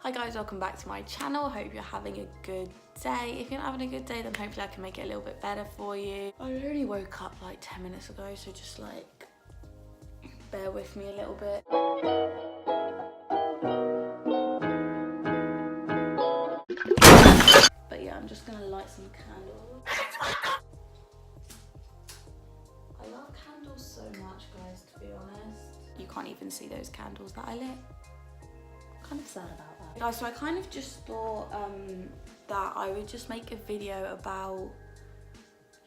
Hi guys, welcome back to my channel. Hope you're having a good day. If you're not having a good day, then hopefully I can make it a little bit better for you. I only woke up like 10 minutes ago, so just like bear with me a little bit. But yeah, I'm just gonna light some candles. I love candles so much, guys, to be honest. You can't even see those candles that I lit. Kind of sad about that. Guys, so I kind of just thought that I would just make a video about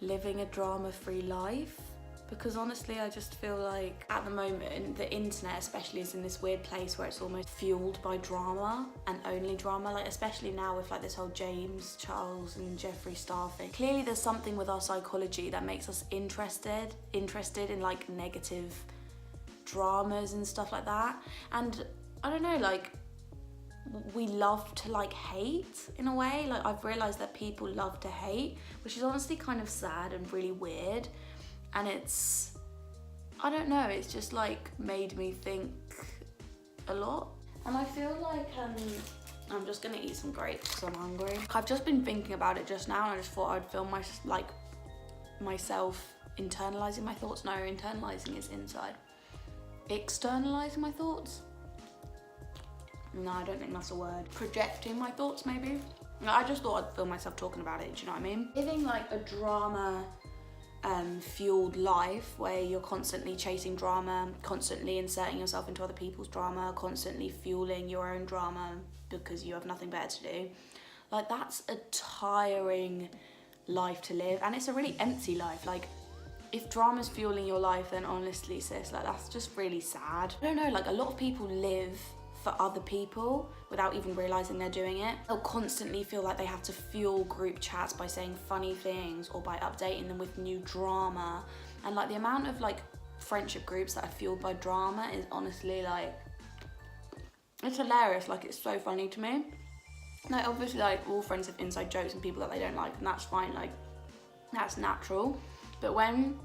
living a drama-free life, because honestly I just feel like at the moment the internet especially is in this weird place where it's almost fueled by drama and only drama, like especially now with like this whole James, Charles and Jeffree Star thing. Clearly there's something with our psychology that makes us interested in like negative dramas and stuff like that, and I don't know, like we love to like hate in a way. Like I've realized that people love to hate, which is honestly kind of sad and really weird, and it's, I don't know, it's just like made me think a lot. And I feel like I'm just gonna eat some grapes because I'm hungry. I've just been thinking about it just now and I just thought I'd film myself internalizing my thoughts. No, internalizing is inside. Externalizing my thoughts? No, I don't think that's a word. Projecting my thoughts, maybe? No, I just thought I'd film myself talking about it, do you know what I mean? Living like a drama fueled life where you're constantly chasing drama, constantly inserting yourself into other people's drama, constantly fueling your own drama because you have nothing better to do. Like that's a tiring life to live, and it's a really empty life. Like if drama's fueling your life, then honestly sis, like that's just really sad. I don't know, like a lot of people live for other people without even realizing they're doing it. They'll constantly feel like they have to fuel group chats by saying funny things or by updating them with new drama, and like the amount of like friendship groups that are fueled by drama is honestly like, it's hilarious. Like it's so funny to me. Like obviously like all friends have inside jokes and people that they don't like, and that's fine, like that's natural. But when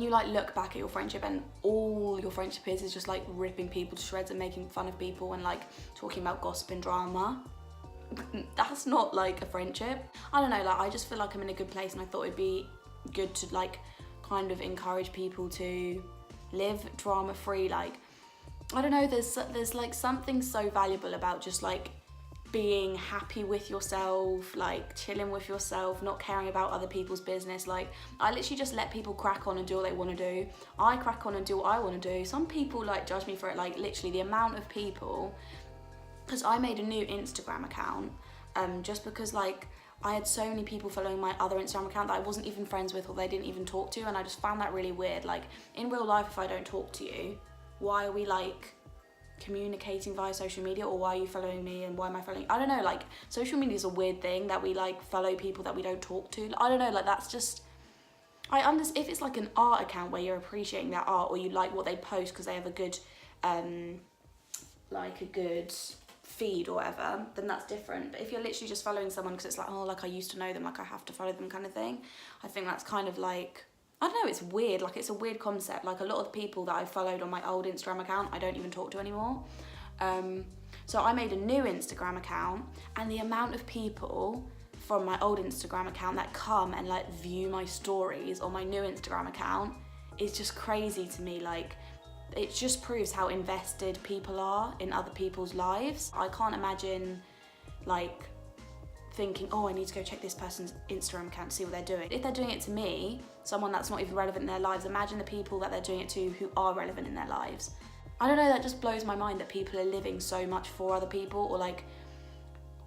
you like look back at your friendship and all your friendship is just like ripping people to shreds and making fun of people and like talking about gossip and drama, that's not like a friendship. I don't know, like I just feel like I'm in a good place, and I thought it'd be good to like kind of encourage people to live drama free. Like I don't know, there's like something so valuable about just like being happy with yourself, like chilling with yourself, not caring about other people's business. Like I literally just let people crack on and do what they want to do. I crack on and do what I want to do. Some people like judge me for it, like literally the amount of people, because I made a new Instagram account just because like I had so many people following my other Instagram account that I wasn't even friends with or they didn't even talk to, and I just found that really weird. Like in real life, if I don't talk to you, why are we like communicating via social media, or why are you following me and why am I following? I don't know, like social media is a weird thing that we like follow people that we don't talk to. I don't know, like that's just, I understand if it's like an art account where you're appreciating their art or you like what they post because they have a good like a good feed or whatever, then that's different. But if you're literally just following someone because it's like, oh, like I used to know them, like I have to follow them kind of thing, I think that's kind of like, I don't know, it's weird. Like it's a weird concept. Like a lot of the people that I followed on my old Instagram account, I don't even talk to anymore. So I made a new Instagram account, and the amount of people from my old Instagram account that come and like view my stories on my new Instagram account is just crazy to me. Like it just proves how invested people are in other people's lives. I can't imagine like thinking, oh, I need to go check this person's Instagram account to see what they're doing. If they're doing it to me, someone that's not even relevant in their lives, imagine the people that they're doing it to who are relevant in their lives. I don't know, that just blows my mind that people are living so much for other people, or like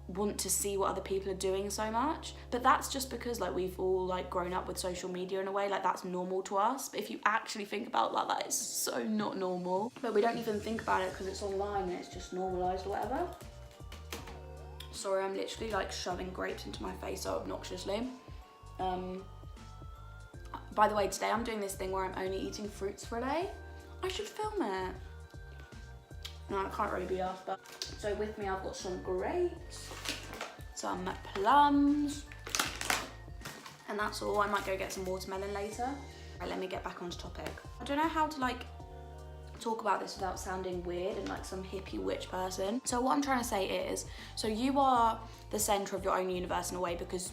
want to see what other people are doing so much. But that's just because like we've all like grown up with social media in a way, like that's normal to us. But if you actually think about like that, it's so not normal. But we don't even think about it because it's online and it's just normalised or whatever. Sorry, I'm literally like shoving grapes into my face so obnoxiously. By the way, today I'm doing this thing where I'm only eating fruits for a day. I should film it. No, I can't really be asked, but. So with me I've got some grapes, some plums, and that's all. I might go get some watermelon later. Right, let me get back onto topic. I don't know how to like talk about this without sounding weird and like some hippie witch person. So what I'm trying to say is, so you are the center of your own universe in a way, because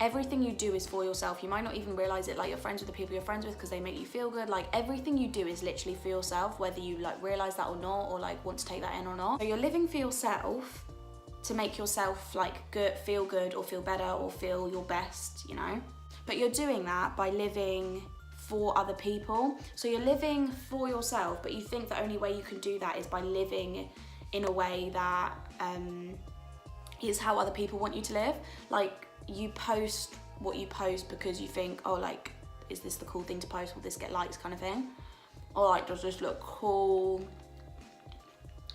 everything you do is for yourself. You might not even realize it. Like, you're friends with the people you're friends with because they make you feel good. Like, everything you do is literally for yourself, whether you like realize that or not, or like want to take that in or not. So you're living for yourself to make yourself like good, feel good, or feel better, or feel your best, you know? But you're doing that by living for other people. So you're living for yourself, but you think the only way you can do that is by living in a way that is how other people want you to live. Like, you post what you post because you think, oh, like, is this the cool thing to post? Will this get likes, kind of thing? Or like, does this look cool?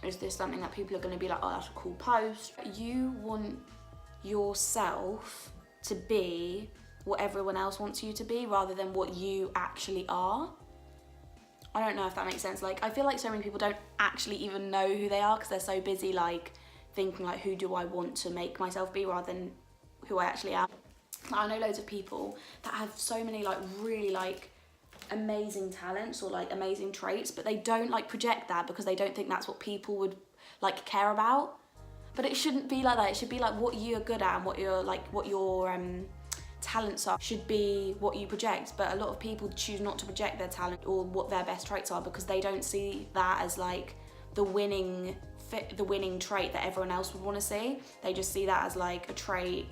Is this something that people are going to be like, oh, that's a cool post? You want yourself to be what everyone else wants you to be, rather than what you actually are. I don't know if that makes sense. Like, I feel like so many people don't actually even know who they are because they're so busy like thinking like, who do I want to make myself be, rather than who I actually am. I know loads of people that have so many like really like amazing talents or like amazing traits, but they don't like project that because they don't think that's what people would like care about. But it shouldn't be like that. It should be like what you're good at and what you're like, what your talents are should be what you project. But a lot of people choose not to project their talent or what their best traits are because they don't see that as like the winning trait that everyone else would want to see. They just see that as like a trait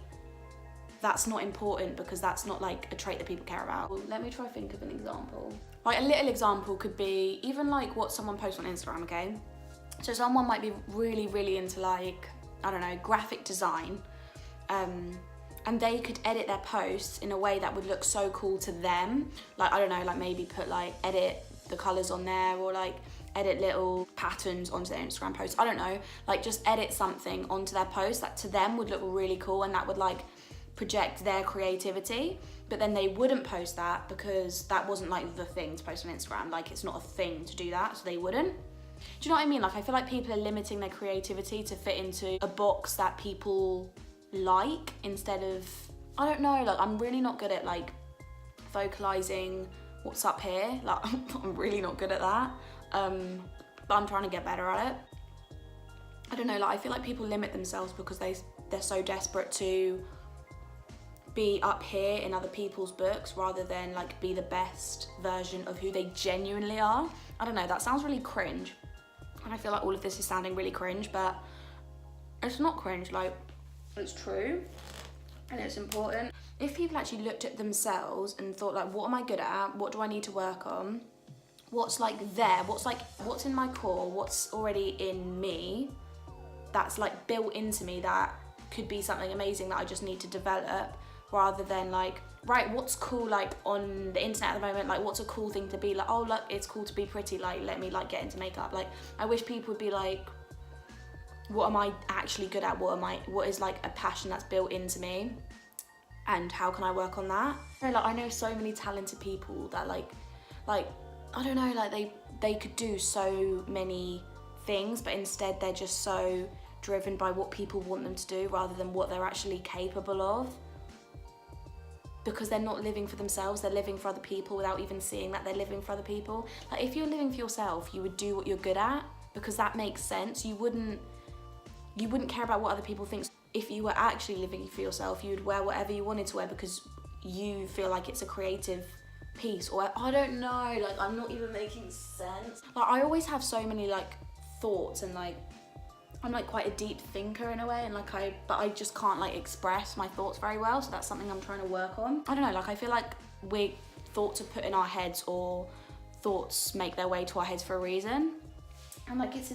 that's not important because that's not like a trait that people care about. Well, let me try to think of an example. Like, a little example could be even like what someone posts on Instagram, okay? So someone might be really, really into like, I don't know, graphic design, and they could edit their posts in a way that would look so cool to them. Like, I don't know, like maybe put like, edit the colors on there, or like edit little patterns onto their Instagram posts. I don't know, like just edit something onto their post that to them would look really cool and that would like project their creativity. But then they wouldn't post that because that wasn't like the thing to post on Instagram. Like, it's not a thing to do that, so they wouldn't. Do you know what I mean? Like, I feel like people are limiting their creativity to fit into a box that people like, instead of, I don't know, like, I'm really not good at like vocalizing what's up here. Like, I'm really not good at that, but I'm trying to get better at it. I don't know, like, I feel like people limit themselves because they're so desperate to be up here in other people's books rather than like be the best version of who they genuinely are. I don't know, that sounds really cringe, and I feel like all of this is sounding really cringe, but it's not cringe. Like, it's true and it's important. If people actually looked at themselves and thought like, what am I good at? What do I need to work on? What's like there? What's in my core? What's already in me that's like built into me that could be something amazing that I just need to develop, rather than like, right, what's cool like on the internet at the moment? Like, what's a cool thing to be like, oh look, it's cool to be pretty, like let me like get into makeup. Like, I wish people would be like, what am I actually good at? What is like a passion that's built into me, and how can I work on that? You know, like, I know so many talented people that like I don't know, like they could do so many things, but instead they're just so driven by what people want them to do rather than what they're actually capable of, because they're not living for themselves, they're living for other people without even seeing that they're living for other people. Like, if you're living for yourself, you would do what you're good at because that makes sense. You wouldn't care about what other people think. If you were actually living for yourself, you would wear whatever you wanted to wear because you feel like it's a creative piece, or I don't know, like, I'm not even making sense. Like, I always have so many like thoughts, and like I'm like quite a deep thinker in a way, and like but I just can't like express my thoughts very well, so that's something I'm trying to work on. I don't know, like, I feel like thoughts are put in our heads, or thoughts make their way to our heads for a reason. And like, it's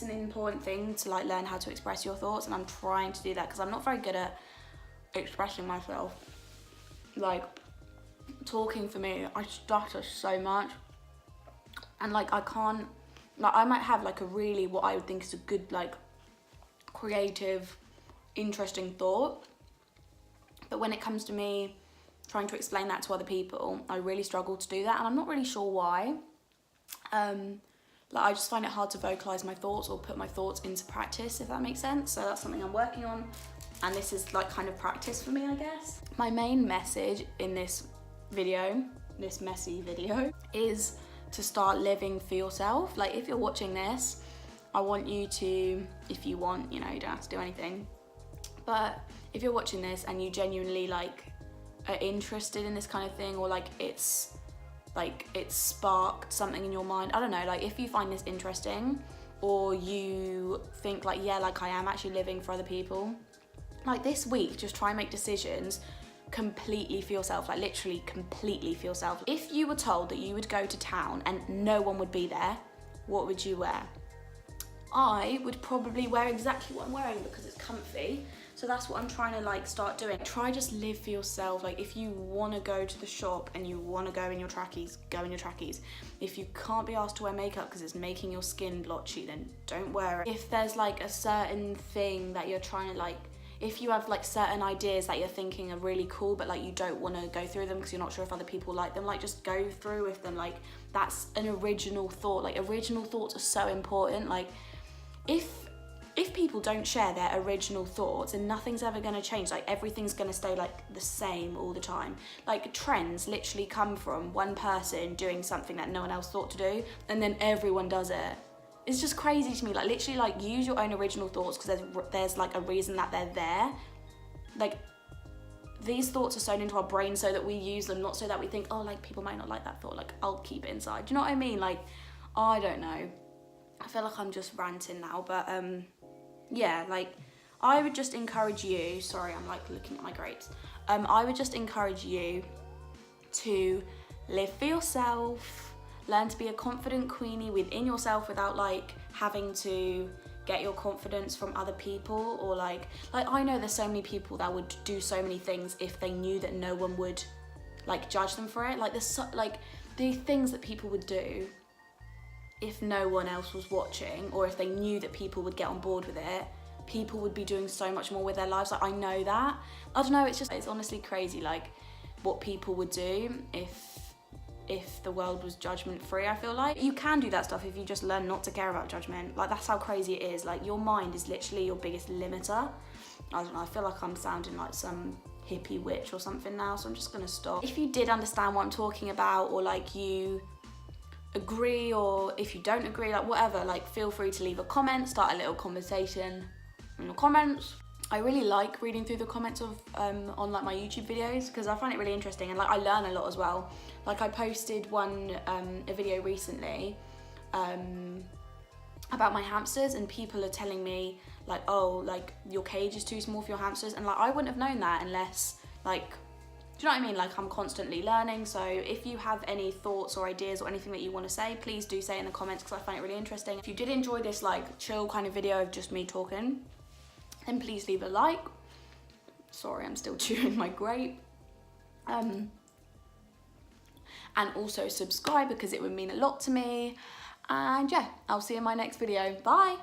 an important thing to like learn how to express your thoughts, and I'm trying to do that because I'm not very good at expressing myself. Like, talking for me, I stutter so much, and like I can't, like, I might have like a really, what I would think is a good like creative, interesting thought, but when it comes to me trying to explain that to other people, I really struggle to do that, and I'm not really sure why. Like, I just find it hard to vocalize my thoughts or put my thoughts into practice, if that makes sense. So that's something I'm working on, and this is like kind of practice for me, I guess. My main message in this video, this messy video, is to start living for yourself. Like if you're watching this, I want you to, if you want, you know, you don't have to do anything, but if you're watching this and you genuinely like are interested in this kind of thing, or like it's sparked something in your mind, I don't know, like if you find this interesting, or you think like, yeah, like I am actually living for other people, like this week, just try and make decisions completely for yourself, like literally completely for yourself. If you were told that you would go to town and no one would be there, what would you wear? I would probably wear exactly what I'm wearing because it's comfy. So that's what I'm trying to like start doing. Try just live for yourself. Like if you want to go to the shop and you want to go in your trackies, go in your trackies. If you can't be asked to wear makeup because it's making your skin blotchy, then don't wear it. If there's like a certain thing that you're trying to like, if you have like certain ideas that you're thinking are really cool, but like you don't want to go through them because you're not sure if other people like them, like just go through with them. Like that's an original thought. Like original thoughts are so important. Like if people don't share their original thoughts, then nothing's ever going to change. Like everything's going to stay like the same all the time. Like trends literally come from one person doing something that no one else thought to do, and then everyone does it. It's just crazy to me. Like literally, like use your own original thoughts because there's like a reason that they're there. Like these thoughts are sewn into our brain so that we use them, not so that we think, oh, like people might not like that thought, like I'll keep it inside. Do you know what I mean? Like, I don't know. I feel like I'm just ranting now, but yeah, like I would just encourage you, sorry, I'm like looking at my grapes. I would just encourage you to live for yourself, learn to be a confident queenie within yourself without like having to get your confidence from other people, or like I know there's so many people that would do so many things if they knew that no one would like judge them for it. Like there's like the things that people would do if no one else was watching, or if they knew that people would get on board with it, people would be doing so much more with their lives. Like I know that. I don't know, it's honestly crazy like what people would do if the world was judgment free. I feel like you can do that stuff if you just learn not to care about judgment. Like that's how crazy it is. Like your mind is literally your biggest limiter. I don't know, I feel like I'm sounding like some hippie witch or something now, so I'm just gonna stop. If you did understand what I'm talking about, or like you agree, or if you don't agree, like whatever, like feel free to leave a comment, start a little conversation in the comments. I really like reading through the comments of on like my YouTube videos because I find it really interesting, and like I learn a lot as well. Like I posted a video recently about my hamsters, and people are telling me like, oh, like your cage is too small for your hamsters, and like I wouldn't have known that unless like, do you know what I mean? Like I'm constantly learning. So if you have any thoughts or ideas or anything that you want to say, please do say in the comments because I find it really interesting. If you did enjoy this like chill kind of video of just me talking, then please leave a like. Sorry, I'm still chewing my grape. And also subscribe because it would mean a lot to me. And yeah, I'll see you in my next video. Bye.